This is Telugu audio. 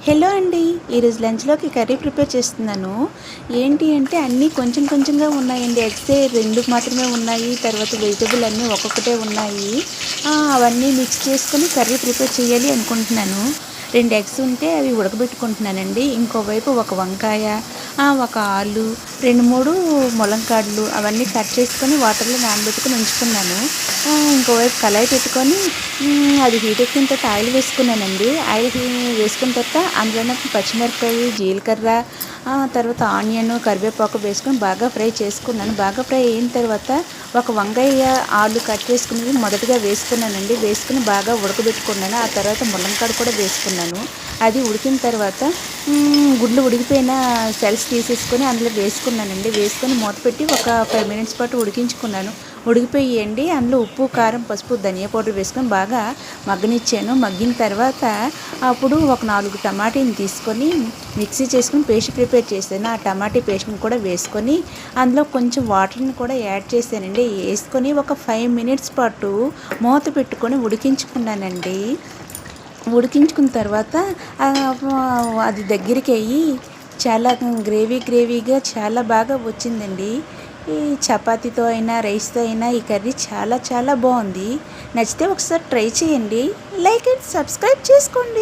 హలో అండి, ఈరోజు లంచ్లోకి కర్రీ ప్రిపేర్ చేస్తున్నాను. ఏంటి అంటే అన్నీ కొంచెం కొంచెంగా ఉన్నాయండి. ఎగ్సే 2 మాత్రమే ఉన్నాయి. తర్వాత వెజిటబుల్ అన్నీ ఒక్కొక్కటే ఉన్నాయి. అవన్నీ మిక్స్ చేసుకొని కర్రీ ప్రిపేర్ చేయాలి అనుకుంటున్నాను. 2 ఎగ్స్ ఉంటే అవి ఉడకబెట్టుకుంటున్నానండి. ఇంకోవైపు ఒక వంకాయ, ఒక ఆలు, 2, 3 ములంకాడలు అవన్నీ కట్ చేసుకొని వాటర్లో నానబెట్టుకొని ఉంచుకున్నాను. ఇంకోవైపు కళాయి పెట్టుకొని అది హీట్ ఎక్కిన తర్వాత ఆయిల్ వేసుకున్నానండి. ఆయిల్ వేసుకున్న తర్వాత అందులోనే పచ్చిమిరపకాయ, జీలకర్ర, తర్వాత ఆనియన్, కరివేపాకు వేసుకొని బాగా ఫ్రై చేసుకున్నాను. బాగా ఫ్రై అయిన తర్వాత ఒక వంకాయ, ఆలు కట్ చేసుకుని మొదటగా వేసుకున్నానండి. వేసుకుని బాగా ఉడకబెట్టుకున్నాను. ఆ తర్వాత ములంకాడ కూడా వేసుకున్నాను. అది ఉడికిన తర్వాత గుడ్లు ఉడికిపోయిన సెల్స్ తీసేసుకొని అందులో వేసుకున్నానండి. వేసుకొని మూత పెట్టి ఒక 5 మినిట్స్ పాటు ఉడికించుకున్నాను. ఉడికిపోయండి అందులో ఉప్పు, కారం, పసుపు, ధనియా పౌడర్ వేసుకొని బాగా మగ్గనిచ్చాను. మగ్గిన తర్వాత అప్పుడు ఒక 4 టమాటీని తీసుకొని మిక్సీ చేసుకొని పేస్ట్ ప్రిపేర్ చేశాను. ఆ టమాటీ పేస్ట్ని కూడా వేసుకొని అందులో కొంచెం వాటర్ని కూడా యాడ్ చేశానండి. వేసుకొని ఒక 5 మినిట్స్ పాటు మూత పెట్టుకొని ఉడికించుకున్నానండి. ఉడికించుకున్న తర్వాత అది దగ్గరికి అయ్యి చాలా గ్రేవీగా చాలా బాగా వచ్చిందండి. ఈ చపాతీతో అయినా రైస్తో అయినా ఈ కర్రీ చాలా చాలా బాగుంది. నచ్చితే ఒకసారి ట్రై చేయండి. లైక్ అండ్ సబ్స్క్రైబ్ చేసుకోండి.